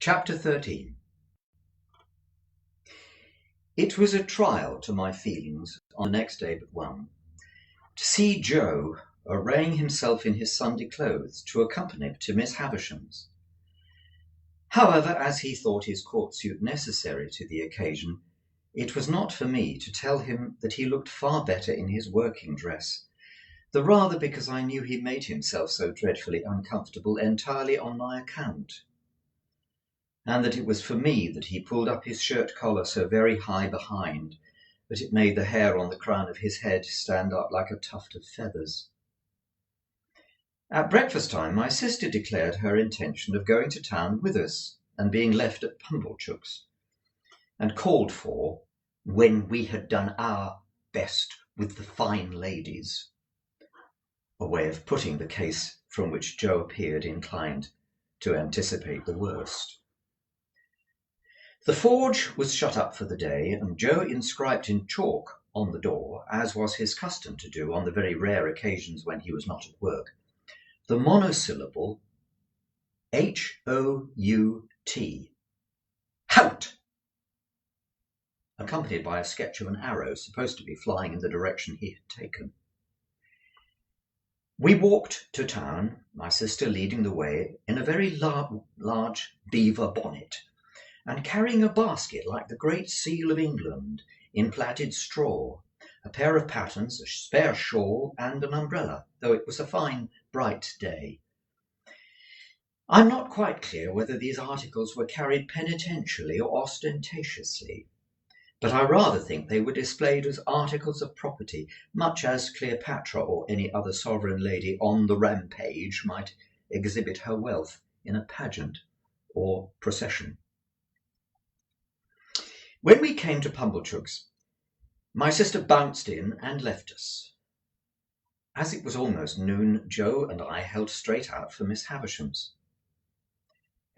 Chapter 13. It was a trial to my feelings on the next day but one to see Joe arraying himself in his Sunday clothes to accompany to Miss Havisham's. However, as he thought his court suit necessary to the occasion, it was not for me to tell him that he looked far better in his working dress, the rather because I knew he made himself so dreadfully uncomfortable entirely on my account, and that it was for me that he pulled up his shirt collar so very high behind that it made the hair on the crown of his head stand up like a tuft of feathers. At breakfast time my sister declared her intention of going to town with us and being left at Pumblechook's, and called for "when we had done our best with the fine ladies," a way of putting the case from which Joe appeared inclined to anticipate the worst. The forge was shut up for the day, and Joe inscribed in chalk on the door, as was his custom to do on the very rare occasions when he was not at work, the monosyllable H-O-U-T, "Hout," accompanied by a sketch of an arrow supposed to be flying in the direction he had taken. We walked to town, my sister leading the way in a very large beaver bonnet, and carrying a basket like the Great Seal of England in plaited straw, a pair of pattens, a spare shawl, and an umbrella, though it was a fine, bright day. I'm not quite clear whether these articles were carried penitentially or ostentatiously, but I rather think they were displayed as articles of property, much as Cleopatra or any other sovereign lady on the rampage might exhibit her wealth in a pageant or procession. When we came to Pumblechook's, my sister bounced in and left us. As it was almost noon, Joe and I held straight out for Miss Havisham's.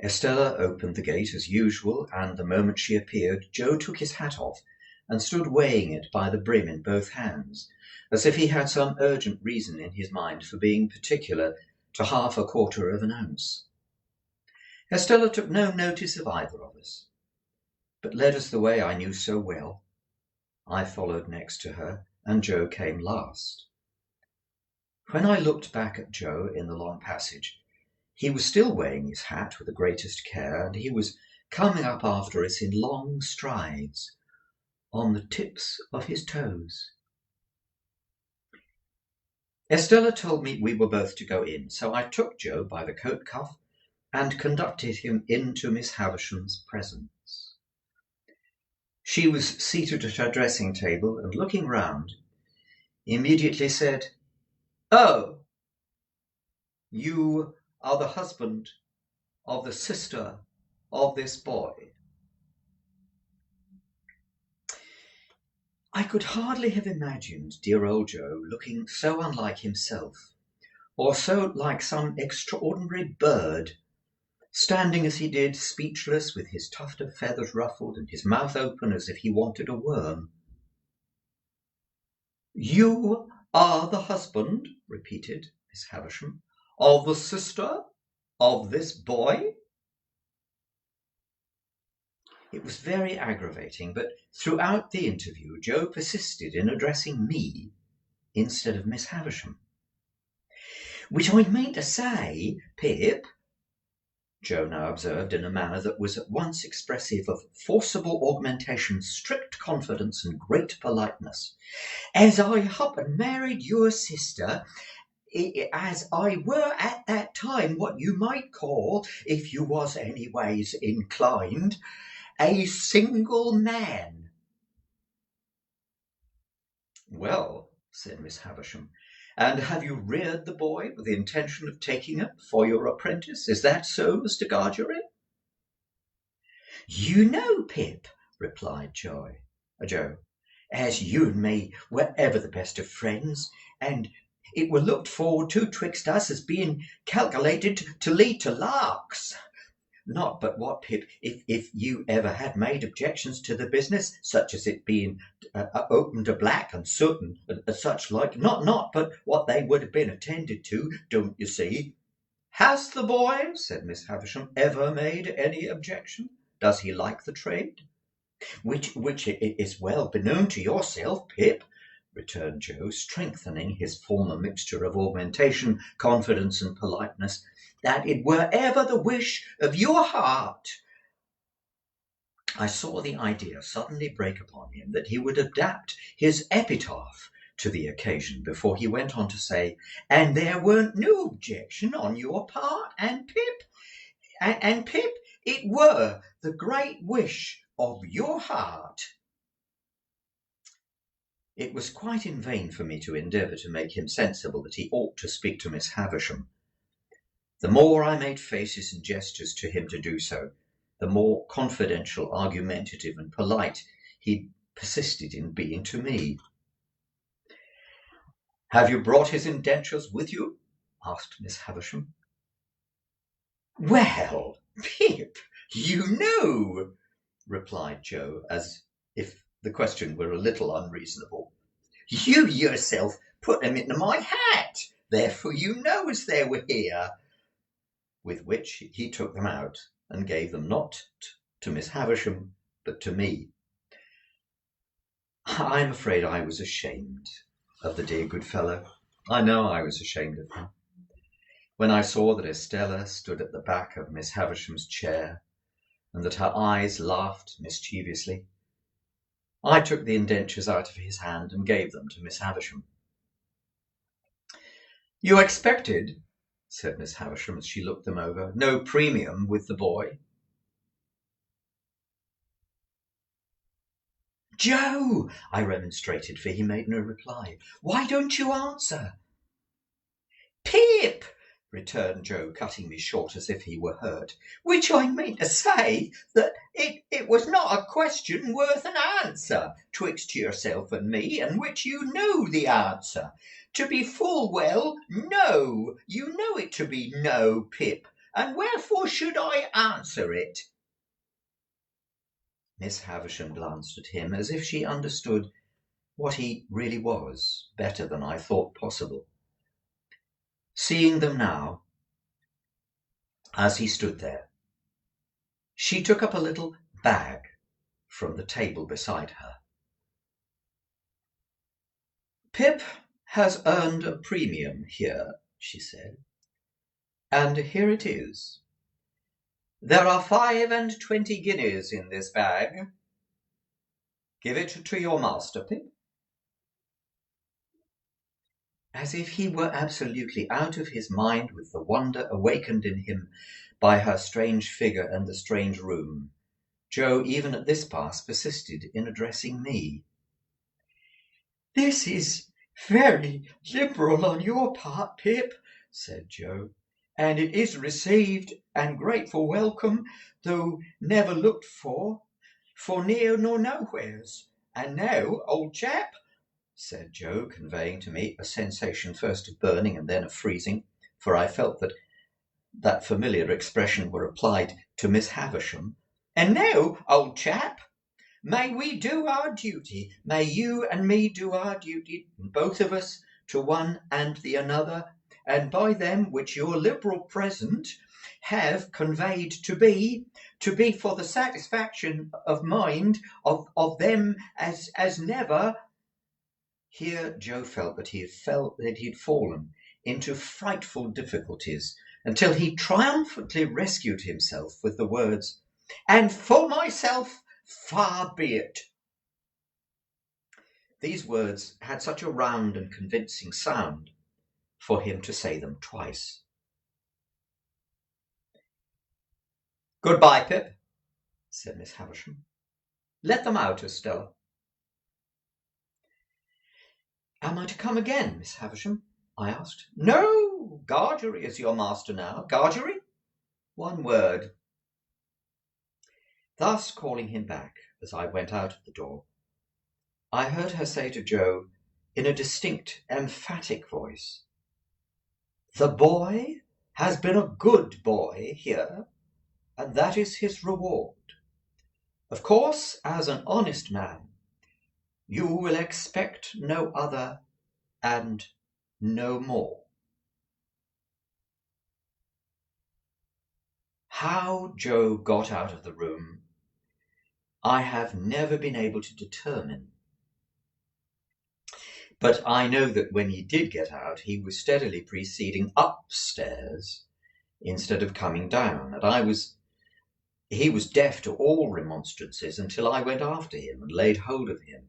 Estella opened the gate as usual, and the moment she appeared, Joe took his hat off and stood weighing it by the brim in both hands, as if he had some urgent reason in his mind for being particular to 1/4 of an ounce. Estella took no notice of either of us, but led us the way I knew so well. I followed next to her, and Joe came last. When I looked back at Joe in the long passage, he was still weighing his hat with the greatest care, and he was coming up after us in long strides, on the tips of his toes. Estella told me we were both to go in, so I took Joe by the coat cuff and conducted him into Miss Havisham's presence. She was seated at her dressing table, and looking round, immediately said, "Oh, you are the husband of the sister of this boy." I could hardly have imagined dear old Joe looking so unlike himself, or so like some extraordinary bird, standing as he did, speechless, with his tuft of feathers ruffled and his mouth open as if he wanted a worm. "You are the husband," repeated Miss Havisham, "of the sister of this boy?" It was very aggravating, but throughout the interview Joe persisted in addressing me instead of Miss Havisham. "Which I mean to say, Pip," Joe now observed in a manner that was at once expressive of forcible augmentation, strict confidence, and great politeness, "as I up and married your sister, as I were at that time what you might call, if you was anyways inclined, a single man." "Well," said Miss Havisham, "and have you reared the boy with the intention of taking him for your apprentice? Is that so, Mr. Gargery?" "You know, Pip," replied Joe, "as you and me were ever the best of friends, and it were looked forward to 'twixt us as being calculated to lead to larks. Not but what, Pip, if you ever had made objections to the business, such as it being open to black and soot and such like, not but what they would have been attended to, don't you see, "Has the boy," said Miss Havisham, "ever made any objection? Does he like the trade?" "Which is well beknown to yourself, Pip," returned Joe, strengthening his former mixture of augmentation, confidence, and politeness, "that it were ever the wish of your heart." I saw the idea suddenly break upon him that he would adapt his epitaph to the occasion before he went on to say, "And there weren't no objection on your part, and Pip, it were the great wish of your heart." It was quite in vain for me to endeavour to make him sensible that he ought to speak to Miss Havisham. The more I made faces and gestures to him to do so, the more confidential, argumentative, and polite he persisted in being to me. "Have you brought his indentures with you?" asked Miss Havisham. "Well, Pip, you know," replied Joe, as if the question were a little unreasonable. "You yourself put them into my hat, therefore you know as they were here." With which he took them out and gave them not to Miss Havisham, but to me. I'm afraid I was ashamed of the dear good fellow. I know I was ashamed of him. When I saw that Estella stood at the back of Miss Havisham's chair, and that her eyes laughed mischievously, I took the indentures out of his hand and gave them to Miss Havisham. "You expected," said Miss Havisham as she looked them over, "no premium with the boy?" "Joe," I remonstrated, for he made no reply, "why don't you answer?" "Pip," returned Joe, cutting me short as if he were hurt, "which I mean to say that it was not a question worth an answer twixt yourself and me, and which you know the answer to be full well no. You know it to be no, Pip, and wherefore should I answer it?" Miss Havisham glanced at him as if she understood what he really was better than I thought possible. Seeing them now, as he stood there, she took up a little bag from the table beside her. "Pip has earned a premium here," she said, "and here it is. There are 25 guineas in this bag. Give it to your master, Pip." As if he were absolutely out of his mind with the wonder awakened in him by her strange figure and the strange room, Joe, even at this pass, persisted in addressing me. "This is very liberal on your part, Pip," said Joe, "and it is received and grateful welcome, though never looked for near nor nowheres. And now, old chap," said Joe, conveying to me a sensation first of burning and then of freezing, for I felt that that familiar expression were applied to Miss Havisham, "and now, old chap, may we do our duty, may you and me do our duty, both of us, to one and the another, and by them which your liberal present have conveyed to be for the satisfaction of mind of them as never." Here Joe felt that he had fallen into frightful difficulties, until he triumphantly rescued himself with the words, "and for myself, far be it." These words had such a round and convincing sound for him to say them twice. "Goodbye, Pip," said Miss Havisham. "Let them out, Estella." "Am I to come again, Miss Havisham?" I asked. "No, Gargery is your master now. Gargery, one word." Thus calling him back as I went out of the door, I heard her say to Joe in a distinct, emphatic voice, "The boy has been a good boy here, and that is his reward. Of course, as an honest man, you will expect no other and no more." How Joe got out of the room, I have never been able to determine. But I know that when he did get out, he was steadily proceeding upstairs instead of coming down, and he was deaf to all remonstrances until I went after him and laid hold of him.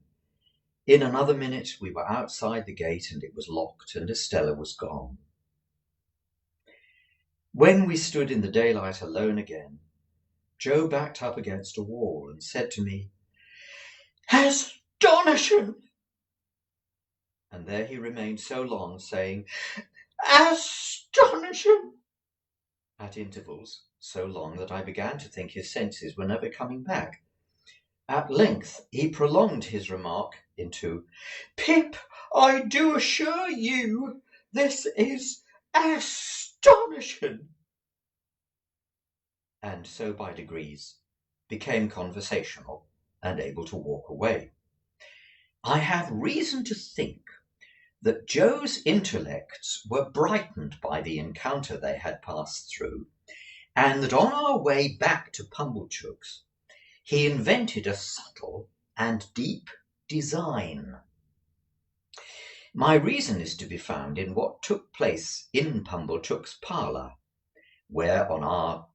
In another minute we were outside the gate, and it was locked, and Estella was gone. When we stood in the daylight alone again, Joe backed up against a wall and said to me, "Astonishing!" And there he remained so long, saying, "Astonishing!" at intervals so long that I began to think his senses were never coming back. At length he prolonged his remark into, "Pip, I do assure you this is astonishing," and so by degrees became conversational and able to walk away. I have reason to think that Joe's intellects were brightened by the encounter they had passed through, and that on our way back to Pumblechook's he invented a subtle and deep design. My reason is to be found in what took place in Pumblechook's parlour, where, on our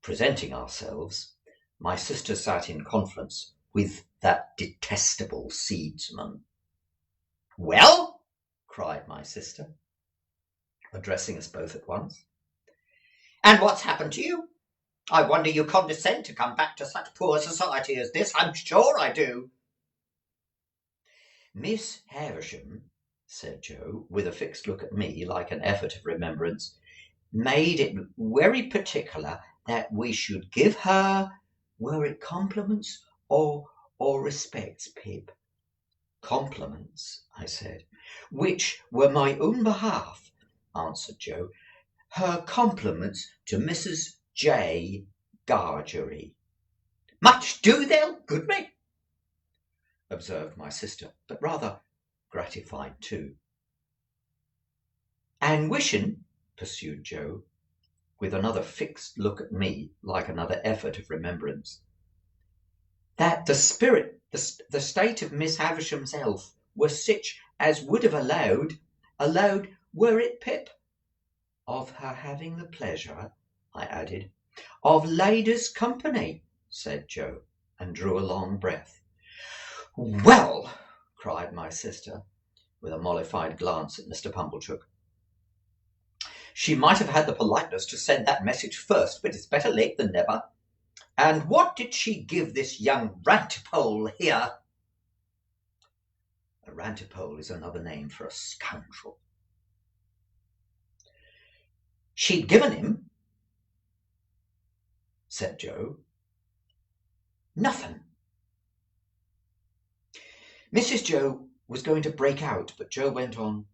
presenting ourselves, my sister sat in conference with that detestable seedsman. "Well?" cried my sister, addressing us both at once. "And what's happened to you? I wonder you condescend to come back to such poor society as this. I'm sure I do." "Miss Havisham," said Joe, with a fixed look at me like an effort of remembrance, "made it very particular that we should give her, were it compliments or respects, Pip?" "Compliments," I said. "Which were my own behalf," answered Joe. "Her compliments to Mrs. J. Gargery." "Much do they'll good me," observed my sister, but rather gratified too. "And wishing," pursued Joe, with another fixed look at me like another effort of remembrance, "that the state of Miss Havisham's health was sich as would have allowed, were it, Pip?" "Of her having the pleasure," I added. "Of ladies' company," said Joe, and drew a long breath. "Well," cried my sister, with a mollified glance at Mr. Pumblechook, "she might have had the politeness to send that message first, but it's better late than never. And what did she give this young rantipole here?" A rantipole is another name for a scoundrel. "She'd given him," said Joe, "nothing." Mrs. Joe was going to break out, but Joe went on.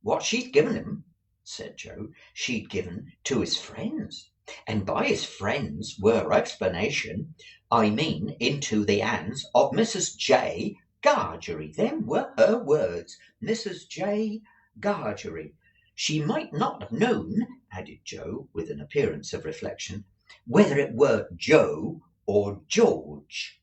"What she'd given him," said Joe, "she'd given to his friends, and by his friends were explanation, I mean into the hands of Mrs. J. Gargery. Them were her words, Mrs. J. Gargery. She might not have known," added Joe, with an appearance of reflection, "whether it were Joe or George."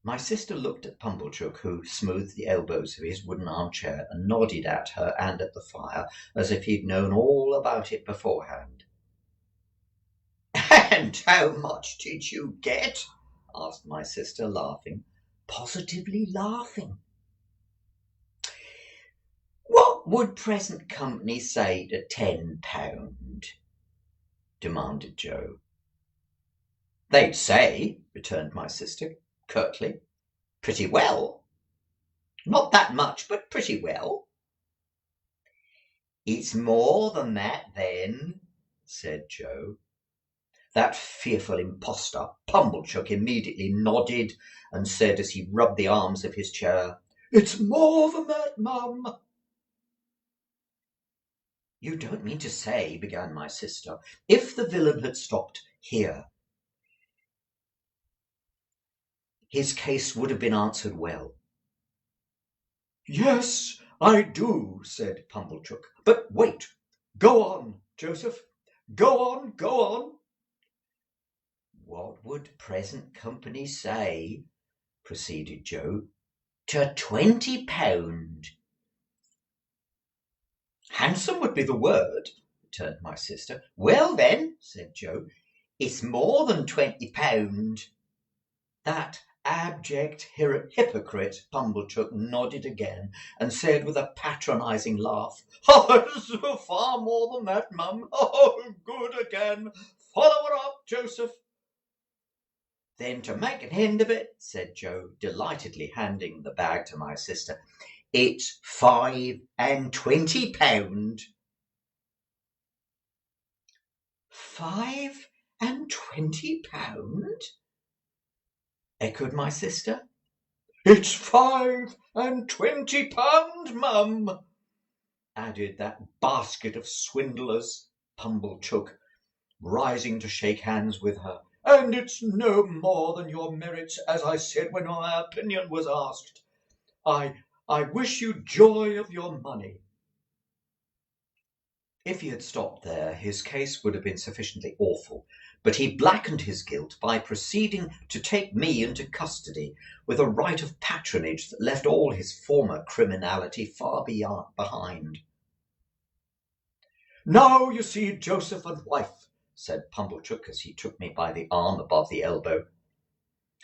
My sister looked at Pumblechook, who smoothed the elbows of his wooden armchair and nodded at her and at the fire as if he'd known all about it beforehand. "And how much did you get?" asked my sister, laughing, positively laughing. "What would present company say to £10?" demanded Joe. "They'd say," returned my sister curtly, "pretty well. Not that much, but pretty well." "It's more than that, then," said Joe. That fearful impostor, Pumblechook, immediately nodded and said as he rubbed the arms of his chair, "It's more than that, mum." "You don't mean to say," began my sister, "if the villain had stopped here, his case would have been answered well?" "Yes, I do," said Pumblechook. "But wait. Go on, Joseph. Go on, go on." What would present company say, proceeded Joe, to £20? Handsome would be the word, returned my sister. Well then, said Joe, it's more than £20. That abject hypocrite Pumblechook nodded again and said with a patronising laugh, "Oh, it's far more than that, mum. Oh, good again. Follow her up, Joseph." "Then to make an end of it," said Joe, delightedly handing the bag to my sister, "it's £5.20. £5.20? echoed my sister. "It's £5.20, mum," added that basket of swindlers, Pumblechook, rising to shake hands with her. "And it's no more than your merits, as I said when my opinion was asked. I wish you joy of your money." If he had stopped there, his case would have been sufficiently awful, but he blackened his guilt by proceeding to take me into custody with a right of patronage that left all his former criminality far behind. "Now you see, Joseph and wife," said Pumblechook as he took me by the arm above the elbow,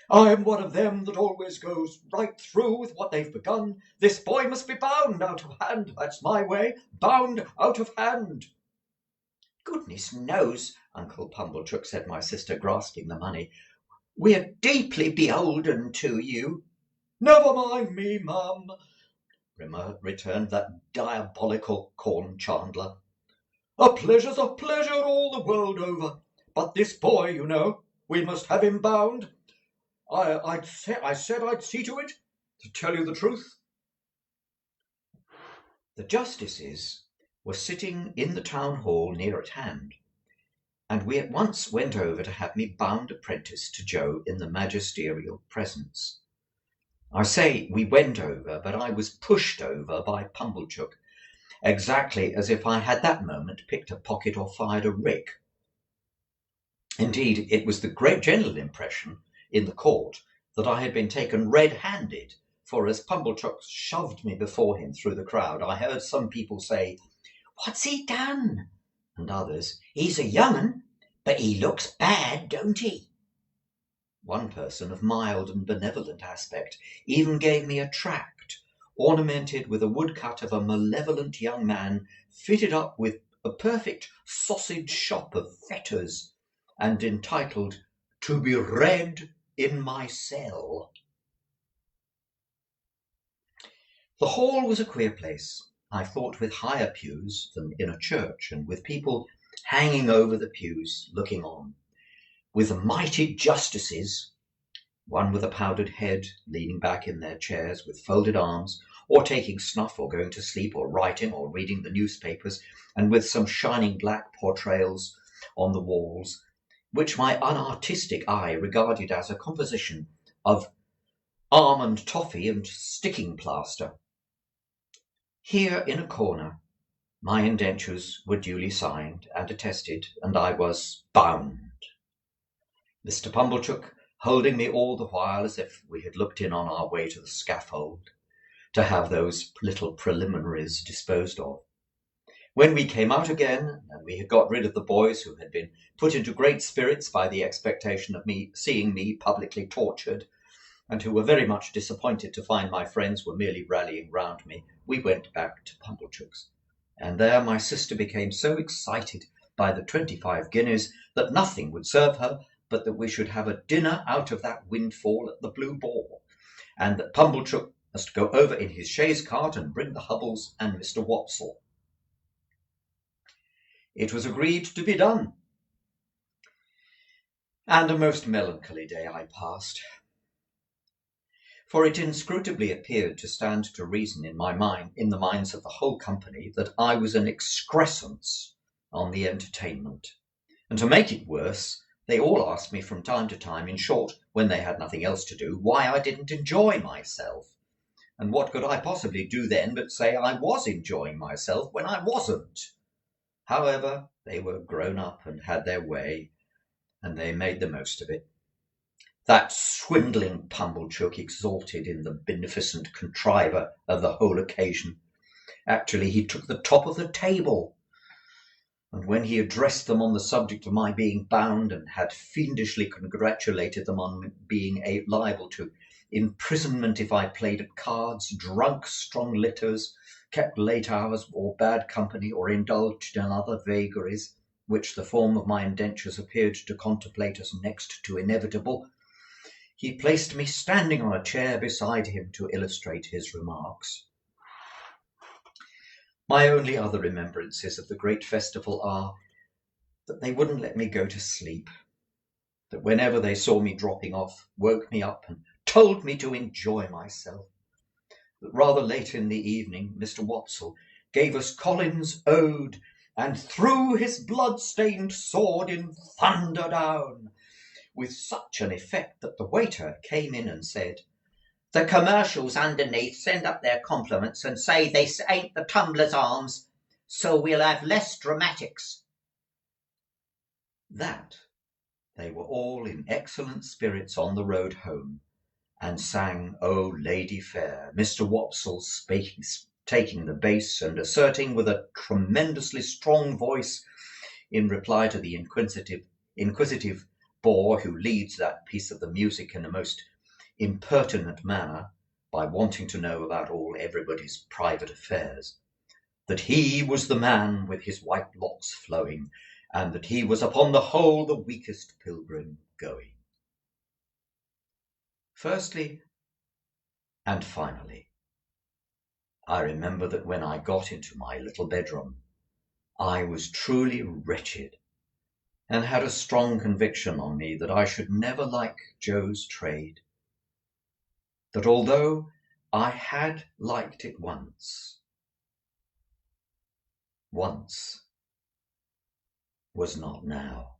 "I'm one of them that always goes right through with what they've begun. This boy must be bound out of hand. That's my way. Bound out of hand." "Goodness knows, Uncle Pumblechook," said my sister, grasping the money, "we're deeply beholden to you." "Never mind me, mum," returned that diabolical corn chandler. "A pleasure's a pleasure all the world over. But this boy, you know, we must have him bound. I said I'd see to it, to tell you the truth." The justices were sitting in the town hall near at hand, and we at once went over to have me bound apprentice to Joe in the magisterial presence. I say we went over, but I was pushed over by Pumblechook, exactly as if I had that moment picked a pocket or fired a rick. Indeed, it was the great general impression in the court that I had been taken red-handed, for as Pumblechook shoved me before him through the crowd, I heard some people say, "What's he done?" and others, "He's a young 'un, but he looks bad, don't he?" One person of mild and benevolent aspect even gave me a tract, ornamented with a woodcut of a malevolent young man fitted up with a perfect sausage shop of fetters, and entitled, "To be read in my cell." The hall was a queer place, I thought, with higher pews than in a church, and with people hanging over the pews looking on, with mighty justices, one with a powdered head, leaning back in their chairs with folded arms, or taking snuff, or going to sleep, or writing, or reading the newspapers, and with some shining black portrayals on the walls, which my unartistic eye regarded as a composition of almond toffee and sticking plaster. Here in a corner my indentures were duly signed and attested, and I was bound. Mr. Pumblechook holding me all the while as if we had looked in on our way to the scaffold, to have those little preliminaries disposed of. When we came out again, and we had got rid of the boys who had been put into great spirits by the expectation of seeing me publicly tortured, and who were very much disappointed to find my friends were merely rallying round me, we went back to Pumblechook's, and there my sister became so excited by the 25 guineas that nothing would serve her but that we should have a dinner out of that windfall at the Blue Boar, and that Pumblechook must go over in his chaise cart and bring the Hubbles and Mr. Wopsle. It was agreed to be done, and a most melancholy day I passed, for it inscrutably appeared to stand to reason in my mind, in the minds of the whole company, that I was an excrescence on the entertainment, and to make it worse, they all asked me from time to time, in short, when they had nothing else to do, why I didn't enjoy myself. And what could I possibly do then but say I was enjoying myself when I wasn't? However, they were grown up and had their way, and they made the most of it. That swindling Pumblechook exulted in the beneficent contriver of the whole occasion. Actually, he took the top of the table, and when he addressed them on the subject of my being bound, and had fiendishly congratulated them on being liable to imprisonment if I played at cards, drunk strong litters, kept late hours, or bad company, or indulged in other vagaries, which the form of my indentures appeared to contemplate as next to inevitable, he placed me standing on a chair beside him to illustrate his remarks. My only other remembrances of the great festival are that they wouldn't let me go to sleep, that whenever they saw me dropping off, woke me up and told me to enjoy myself, that rather late in the evening Mr. Wopsle gave us Collins's Ode, and threw his blood-stained sword in thunder down, with such an effect that the waiter came in and said, "The commercials underneath send up their compliments and say this ain't the Tumbler's Arms, so we'll have less dramatics." That they were all in excellent spirits on the road home, and sang "O Lady Fair," Mr. Wopsle taking the bass and asserting with a tremendously strong voice, in reply to the inquisitive bore who leads that piece of the music in a most impertinent manner, by wanting to know about everybody's private affairs, that he was the man with his white locks flowing, and that he was upon the whole the weakest pilgrim going. Firstly and finally, I remember that when I got into my little bedroom, I was truly wretched, and had a strong conviction on me that I should never like Joe's trade, that although I had liked it once was not now.